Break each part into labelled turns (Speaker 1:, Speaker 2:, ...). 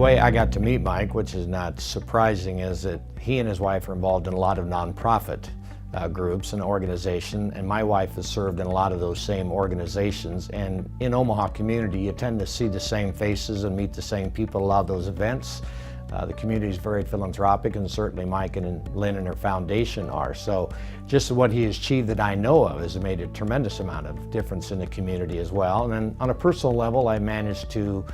Speaker 1: way I got to meet Mike, which is not surprising, is that he and his wife are involved in a lot of nonprofit groups and organizations, and my wife has served in a lot of those same organizations. And in Omaha community, you tend to see the same faces and meet the same people at a lot of those events. The community is very philanthropic, and certainly Mike and Lynn and her foundation are. So just what he has achieved that I know of has made a tremendous amount of difference in the community as well. And then on a personal level, I managed to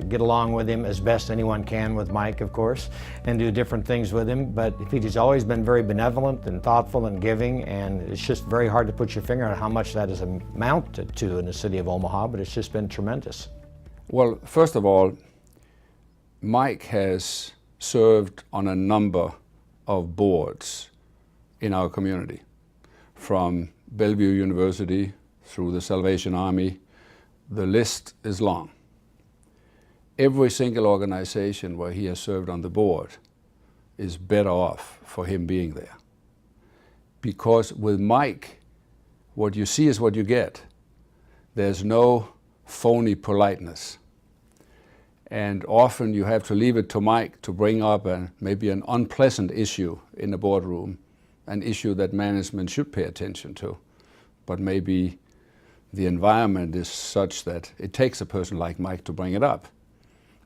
Speaker 1: get along with him as best anyone can with Mike, of course, and do different things with him. But he's always been very benevolent and thoughtful and giving, and it's just very hard to put your finger on how much that has amounted to in the city of Omaha, but it's just been tremendous.
Speaker 2: Well, first of all, Mike has served on a number of boards in our community, from Bellevue University through the Salvation Army. The list is long. Every single organization where he has served on the board is better off for him being there. Because with Mike, what you see is what you get. There's no phony politeness. And often you have to leave it to Mike to bring up maybe an unpleasant issue in the boardroom, an issue that management should pay attention to. But maybe the environment is such that it takes a person like Mike to bring it up.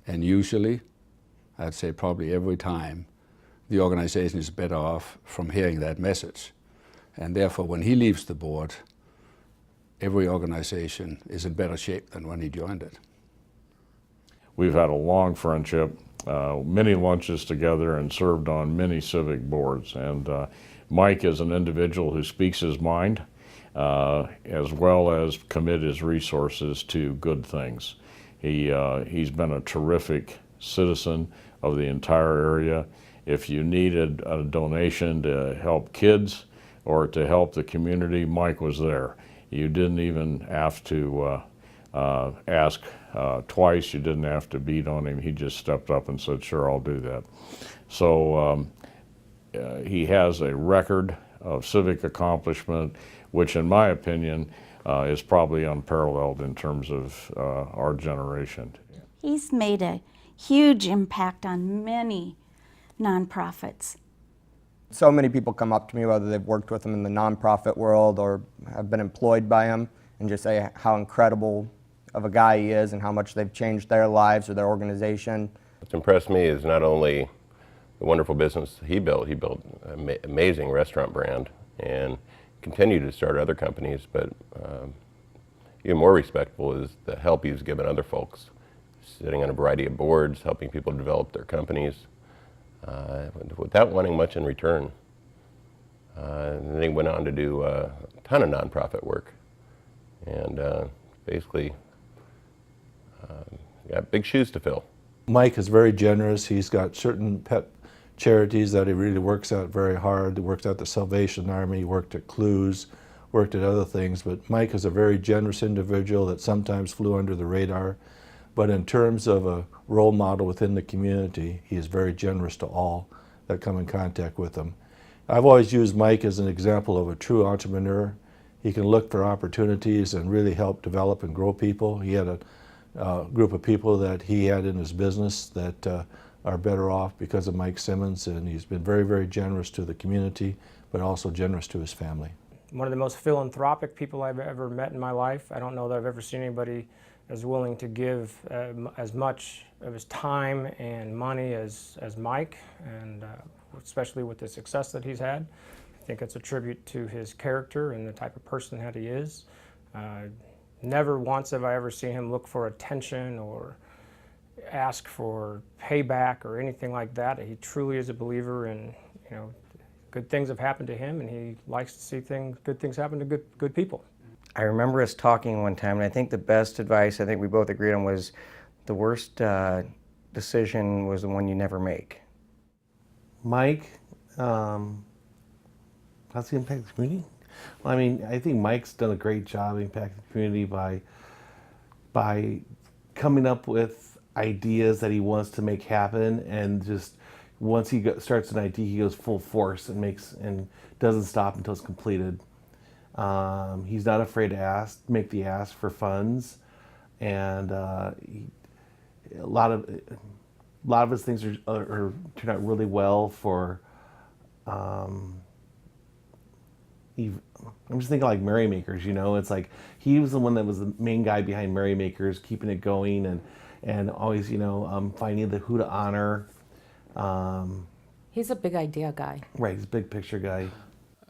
Speaker 2: And usually, I'd say probably every time, the organization is better off from hearing that message. And therefore, when he leaves the board, every organization is in better shape than when he joined it.
Speaker 3: We've had a long friendship, many lunches together, and served on many civic boards. And Mike is an individual who speaks his mind, as well as commit his resources to good things. He's been a terrific citizen of the entire area. If you needed a donation to help kids or to help the community, Mike was there. You didn't even have to ask twice. You didn't have to beat on him. He just stepped up and said, sure, I'll do that. So he has a record of civic accomplishment, which in my opinion is probably unparalleled in terms of our generation.
Speaker 4: He's made a huge impact on many nonprofits.
Speaker 5: So many people come up to me, whether they've worked with him in the nonprofit world or have been employed by him, and just say how incredible of a guy he is and how much they've changed their lives or their organization.
Speaker 6: What's impressed me is not only the wonderful business he built an amazing restaurant brand and continued to start other companies, but even more respectful is the help he's given other folks, sitting on a variety of boards, helping people develop their companies without wanting much in return. And then he went on to do a ton of nonprofit work, and basically got big shoes to fill.
Speaker 7: Mike is very generous. He's got certain pet charities that he really works out very hard. He worked at the Salvation Army, worked at Clues, worked at other things, but Mike is a very generous individual that sometimes flew under the radar. But in terms of a role model within the community, he is very generous to all that come in contact with him. I've always used Mike as an example of a true entrepreneur. He can look for opportunities and really help develop and grow people. He had a group of people that he had in his business that are better off because of Mike Simmonds, and he's been very, very generous to the community, but also generous to his family.
Speaker 8: One of the most philanthropic people I've ever met in my life. I don't know that I've ever seen anybody as willing to give as much of his time and money as Mike, and especially with the success that he's had. I think it's a tribute to his character and the type of person that he is. Never once have I ever seen him look for attention or ask for payback or anything like that. He truly is a believer in, good things have happened to him, and he likes to see good things happen to good people.
Speaker 9: I remember us talking one time, and I think the best advice I think we both agreed on was the worst decision was the one you never make.
Speaker 10: Mike, how's he impact the community? Well, I mean, I think Mike's done a great job impacting the community by coming up with ideas that he wants to make happen, and just once he starts an idea, he goes full force and doesn't stop until it's completed. He's not afraid to make the ask for funds, and lot of his things are turned out really well for. I'm just thinking like Merrymakers, you know. It's like he was the one that was the main guy behind Merrymakers, keeping it going and always, you know, finding the who to honor.
Speaker 11: He's a big idea guy.
Speaker 10: Right, he's a big picture guy.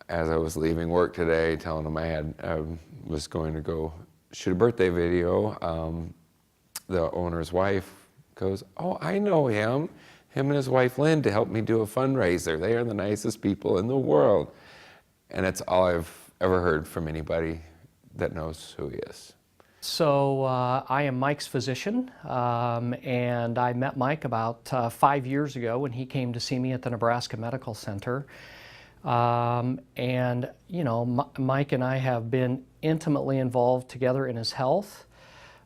Speaker 12: As I was leaving work today, telling him I was going to go shoot a birthday video, the owner's wife goes, "Oh, I know him. Him and his wife Lynn to help me do a fundraiser. They are the nicest people in the world." And that's all I've ever heard from anybody that knows who he is.
Speaker 13: So I am Mike's physician, and I met Mike about 5 years ago when he came to see me at the Nebraska Medical Center. And you know, Mike and I have been intimately involved together in his health,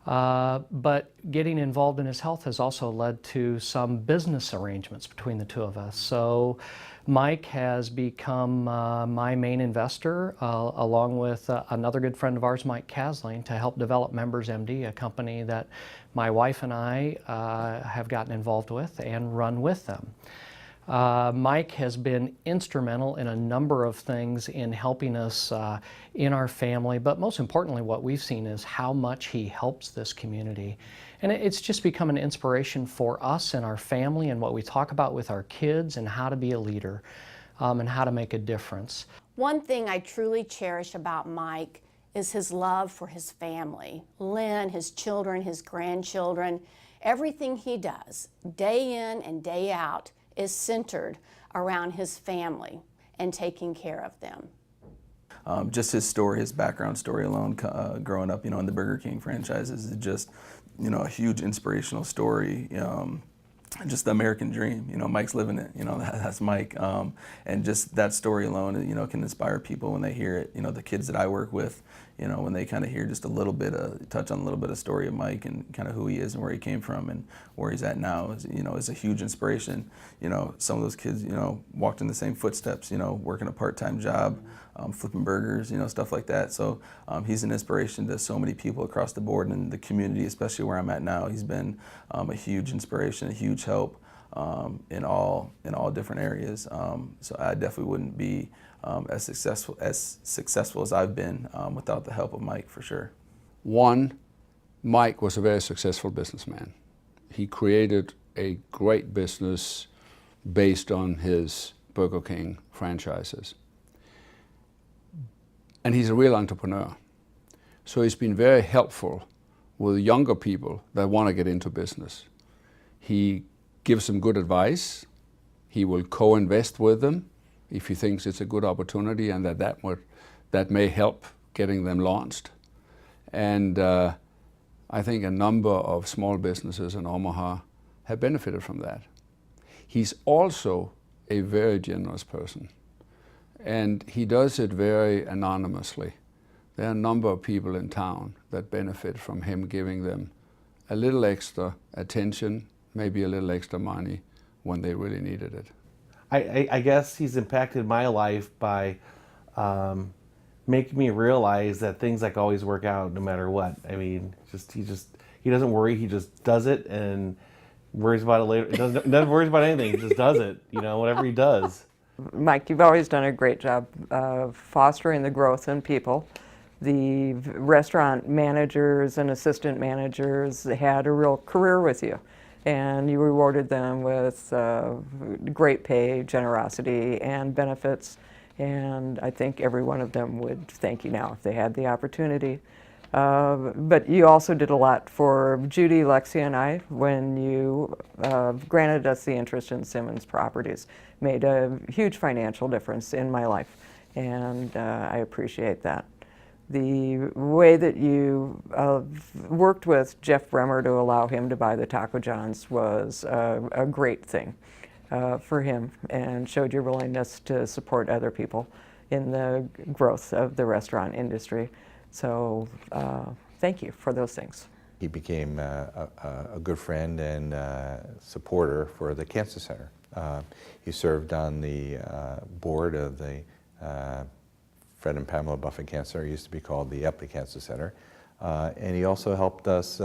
Speaker 13: but getting involved in his health has also led to some business arrangements between the two of us. So Mike has become my main investor, along with another good friend of ours, Mike Kasling, to help develop Members MD, a company that my wife and I have gotten involved with and run with them. Mike has been instrumental in a number of things in helping us in our family, but most importantly what we've seen is how much he helps this community. And it's just become an inspiration for us and our family and what we talk about with our kids and how to be a leader and how to make a difference.
Speaker 14: One thing I truly cherish about Mike is his love for his family, Lynn, his children, his grandchildren. Everything he does, day in and day out, is centered around his family and taking care of them.
Speaker 15: Just his story, his background story alone, growing up, you know, in the Burger King franchises is just, you know, a huge inspirational story. Just the American dream, you know, Mike's living it, you know, that's Mike. And just that story alone, you know, can inspire people when they hear it. You know, the kids that I work with, you know, when they kind of hear just a little bit touch on a little bit of story of Mike and kind of who he is and where he came from and where he's at now, is, you know, is a huge inspiration. You know, some of those kids, you know, walked in the same footsteps, you know, working a part-time job, flipping burgers, you know, stuff like that. So he's an inspiration to so many people across the board and the community, especially where I'm at now. He's been a huge inspiration, a huge help in all different areas. So I definitely wouldn't be as successful as I've been without the help of Mike, for sure.
Speaker 2: One, Mike was a very successful businessman. He created a great business based on his Burger King franchises. And he's a real entrepreneur. So he's been very helpful with younger people that want to get into business. He gives them good advice. He will co-invest with them if he thinks it's a good opportunity and that may help getting them launched. And I think a number of small businesses in Omaha have benefited from that. He's also a very generous person, and he does it very anonymously. There are a number of people in town that benefit from him giving them a little extra attention, maybe a little extra money when they really needed it.
Speaker 10: I guess he's impacted my life by making me realize that things like always work out no matter what. I mean, he doesn't worry. He just does it and worries about it later. Doesn't worries about anything. He just does it. You know, whatever he does.
Speaker 16: Mike, you've always done a great job of fostering the growth in people. The restaurant managers and assistant managers had a real career with you, and you rewarded them with great pay, generosity, and benefits. And I think every one of them would thank you now if they had the opportunity. But you also did a lot for Judy, Lexi, and I when you granted us the interest in Simmonds Properties. Made a huge financial difference in my life, and I appreciate that. The way that you worked with Jeff Bremer to allow him to buy the Taco John's was a great thing for him, and showed your willingness to support other people in the growth of the restaurant industry. So thank you for those things.
Speaker 17: He became a good friend and supporter for the Cancer Center. He served on the board of the Fred and Pamela Buffett Cancer Center. It used to be called the Epley Cancer Center. And he also helped us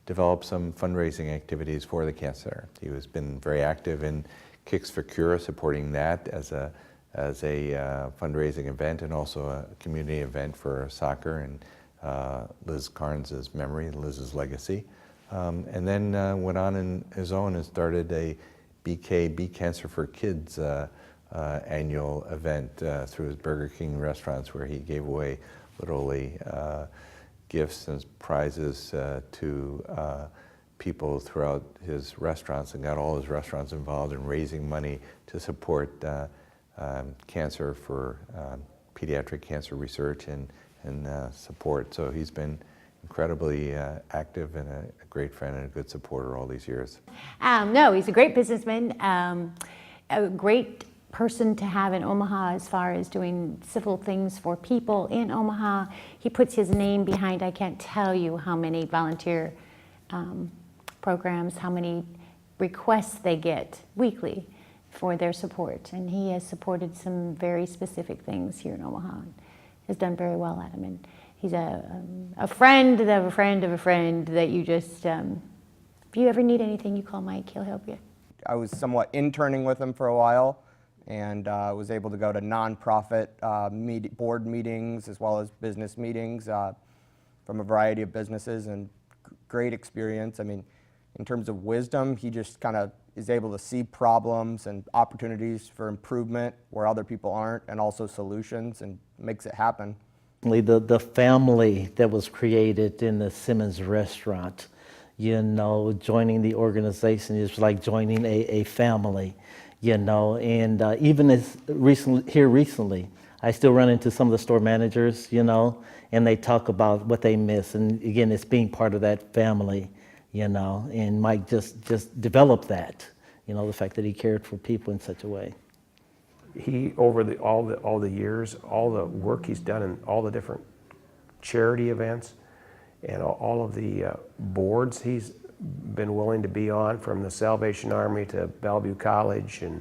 Speaker 17: develop some fundraising activities for the Cancer Center. He has been very active in Kicks for Cure, supporting that as a fundraising event and also a community event for soccer and Liz Carnes' memory, Liz's legacy. And then went on in his own and started a BK, Beat Cancer for Kids annual event through his Burger King restaurants, where he gave away literally gifts and prizes to people throughout his restaurants, and got all his restaurants involved in raising money to support cancer for pediatric cancer research and support. So he's been incredibly active and a great friend and a good supporter all these years.
Speaker 18: No, he's a great businessman, a great person to have in Omaha as far as doing civil things for people in Omaha. He puts his name behind, I can't tell you how many volunteer programs, how many requests they get weekly for their support. And he has supported some very specific things here in Omaha and has done very well at them. And he's a friend of a friend of a friend that you just, if you ever need anything, you call Mike, he'll help you.
Speaker 5: I was somewhat interning with him for a while, and was able to go to nonprofit board meetings as well as business meetings from a variety of businesses, and great experience. I mean, in terms of wisdom, he just kind of is able to see problems and opportunities for improvement where other people aren't, and also solutions, and makes it happen.
Speaker 19: The family that was created in the Simmonds restaurant, you know, joining the organization is like joining a family, you know, and even as recently, I still run into some of the store managers, you know, and they talk about what they miss, and again, it's being part of that family, you know, and Mike just developed that, you know, the fact that he cared for people in such a way.
Speaker 20: He, over all the years, all the work he's done in all the different charity events and all of the boards he's been willing to be on, from the Salvation Army to Bellevue College, and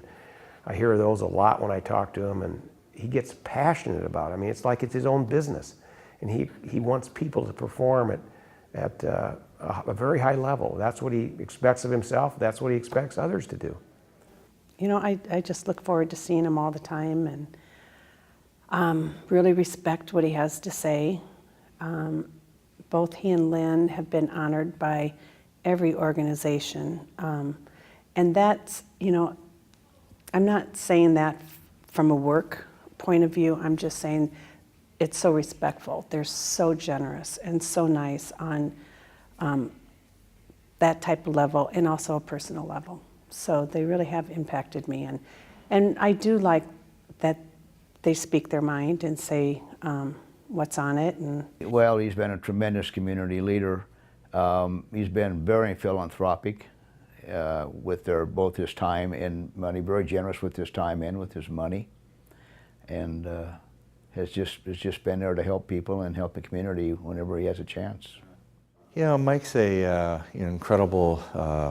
Speaker 20: I hear those a lot when I talk to him, and he gets passionate about it. I mean, it's like it's his own business, and he wants people to perform at a very high level. That's what he expects of himself. That's what he expects others to do.
Speaker 21: You know, I just look forward to seeing him all the time, and really respect what he has to say. Both he and Lynn have been honored by every organization. And that's, you know, I'm not saying that from a work point of view. I'm just saying it's so respectful. They're so generous and so nice on that type of level, and also a personal level. So they really have impacted me. And I do like that they speak their mind and say what's on it. And
Speaker 22: well, he's been a tremendous community leader. He's been very philanthropic with both his time and money, very generous with his time and with his money, and has just been there to help people and help the community whenever he has a chance.
Speaker 17: You know, Mike's a incredible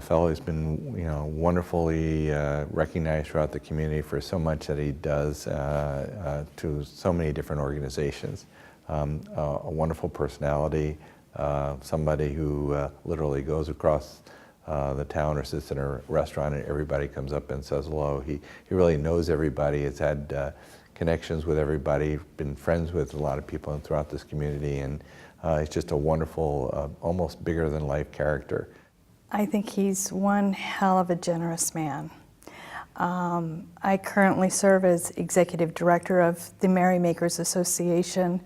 Speaker 17: fellow. He's been, you know, wonderfully recognized throughout the community for so much that he does to so many different organizations. A wonderful personality, somebody who literally goes across the town or sits in a restaurant and everybody comes up and says hello. He really knows everybody, has had connections with everybody, been friends with a lot of people throughout this community, and he's just a wonderful, almost bigger than life character.
Speaker 23: I think he's one hell of a generous man. I currently serve as executive director of the Merrymakers Association,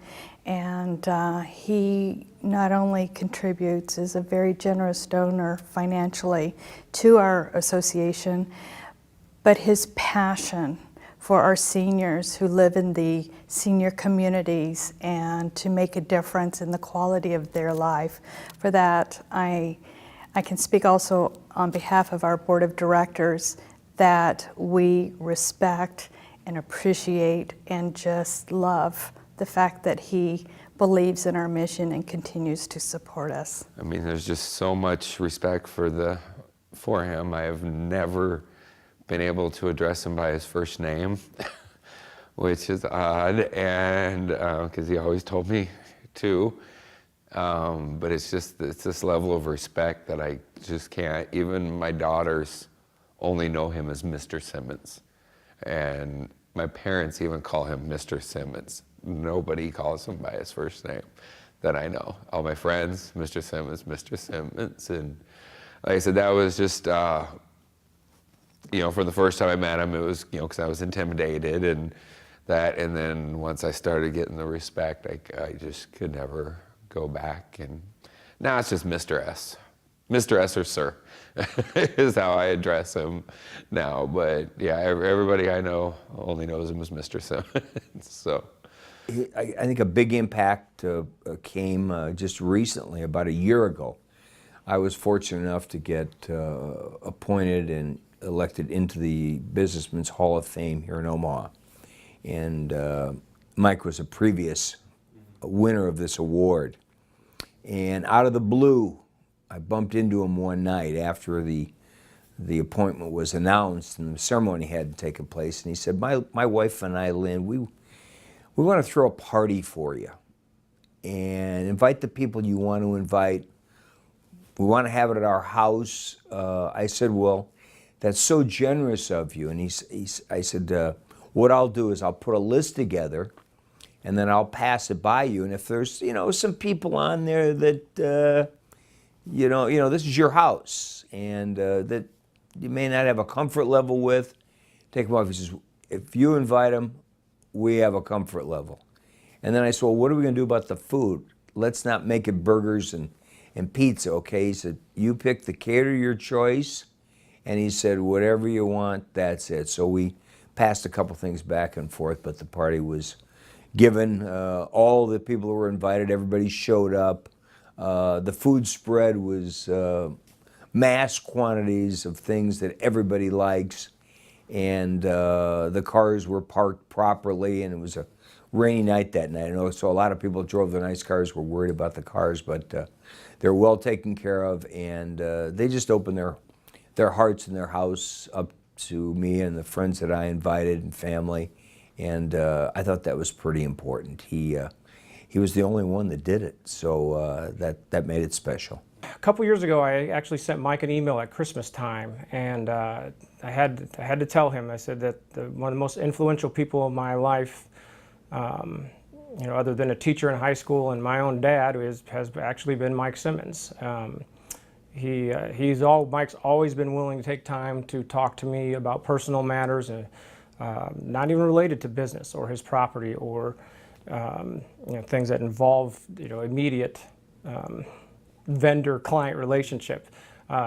Speaker 23: and he not only contributes as a very generous donor financially to our association, but his passion for our seniors who live in the senior communities and to make a difference in the quality of their life. For that, I can speak also on behalf of our board of directors that we respect and appreciate and just love the fact that he believes in our mission and continues to support us.
Speaker 12: I mean, there's just so much respect for him. I have never been able to address him by his first name, which is odd, and because he always told me to. But it's this level of respect that I just can't. Even my daughters only know him as Mr. Simmonds. And my parents even call him Mr. Simmonds. Nobody calls him by his first name that I know. All my friends, Mr. Simmonds, Mr. Simmonds. And like I said, that was just, you know, for the first time I met him, it was, you know, because I was intimidated and that. And then once I started getting the respect, I just could never go back. And now it's just Mr. S. Mr. S or Sir is how I address him now. But yeah, everybody I know only knows him as Mr. Simmonds. So.
Speaker 1: I think a big impact came just recently, about a year ago. I was fortunate enough to get appointed and elected into the Businessman's Hall of Fame here in Omaha. And Mike was a previous winner of this award. And out of the blue, I bumped into him one night after the appointment was announced and the ceremony hadn't taken place. And he said, my wife and I, Lynn, we want to throw a party for you and invite the people you want to invite. We want to have it at our house. I said, well, that's so generous of you. And I said, what I'll do is I'll put a list together and then I'll pass it by you. And if there's, you know, some people on there that, you know, this is your house and that you may not have a comfort level with, take them off. He says, if you invite them, we have a comfort level. And then I said, well, what are we going to do about the food? Let's not make it burgers and pizza, okay? He said, you pick the caterer your choice. And he said, whatever you want, that's it. So we passed a couple things back and forth, but the party was given. All the people who were invited, everybody showed up. The food spread was mass quantities of things that everybody likes. And the cars were parked properly, and it was a rainy night that night. I know, so a lot of people drove the nice cars, were worried about the cars, but they're well taken care of, and they just opened their hearts and their house up to me and the friends that I invited and family, and I thought that was pretty important. He was the only one that did it, so that made it special.
Speaker 8: A couple years ago, I actually sent Mike an email at Christmas time, and I had to tell him. I said that one of the most influential people in my life, you know, other than a teacher in high school and my own dad, has actually been Mike Simmonds. Mike's always been willing to take time to talk to me about personal matters, and not even related to business or his property or you know, things that involve, you know, immediate vendor-client relationship.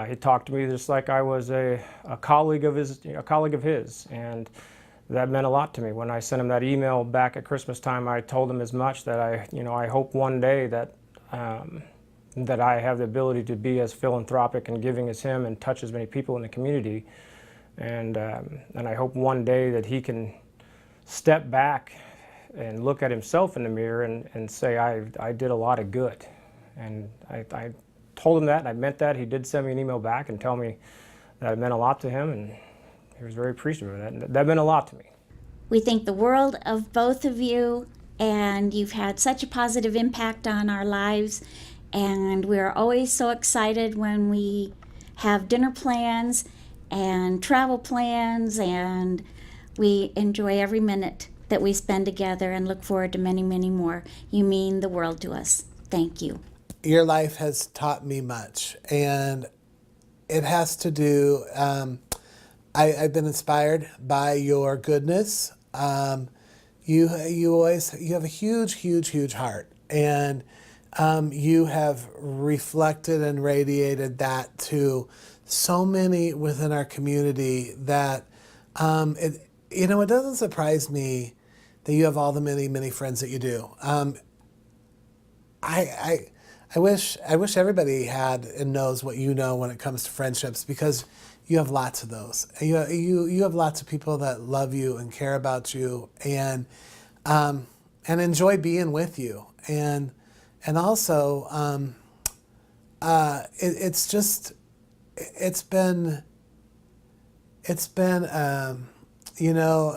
Speaker 8: He talked to me just like I was a colleague of his, and that meant a lot to me. When I sent him that email back at Christmas time, I told him as much that I hope one day that that I have the ability to be as philanthropic and giving as him and touch as many people in the community, and I hope one day that he can step back and look at himself in the mirror and say, I did a lot of good. And I told him that, and I meant that. He did send me an email back and tell me that it meant a lot to him, and he was very appreciative of that. And that meant a lot to me.
Speaker 3: We think the world of both of you, and you've had such a positive impact on our lives, and we're always so excited when we have dinner plans and travel plans, and we enjoy every minute that we spend together and look forward to many, many more. You mean the world to us. Thank you.
Speaker 4: Your life has taught me much, and it has to do, I've been inspired by your goodness. You have a huge heart, and you have reflected and radiated that to so many within our community that it doesn't surprise me that you have all the many friends that you do. I wish everybody had and knows what you know when it comes to friendships, because you have lots of those. You have lots of people that love you and care about you and enjoy being with you, and also it's been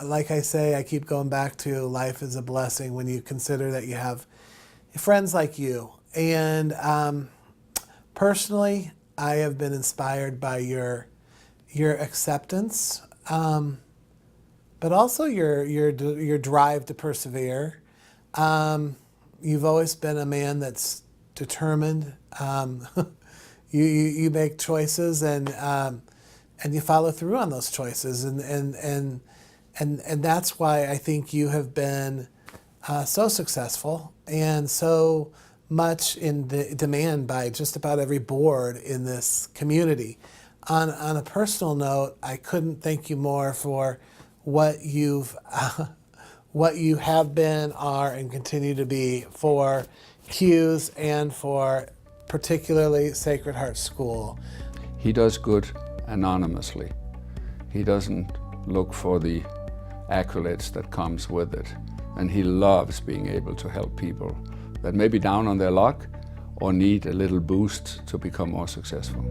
Speaker 4: like I say, I keep going back to life is a blessing when you consider that you have friends like you. And personally, I have been inspired by your acceptance, but also your drive to persevere. You've always been a man that's determined. You make choices and you follow through on those choices, and that's why I think you have been so successful and so much in demand by just about every board in this community. On a personal note, I couldn't thank you more for what you've what you have been, are, and continue to be for Hughes and for particularly Sacred Heart School.
Speaker 2: He does good anonymously. He doesn't look for the accolades that comes with it. And he loves being able to help people that may be down on their luck or need a little boost to become more successful.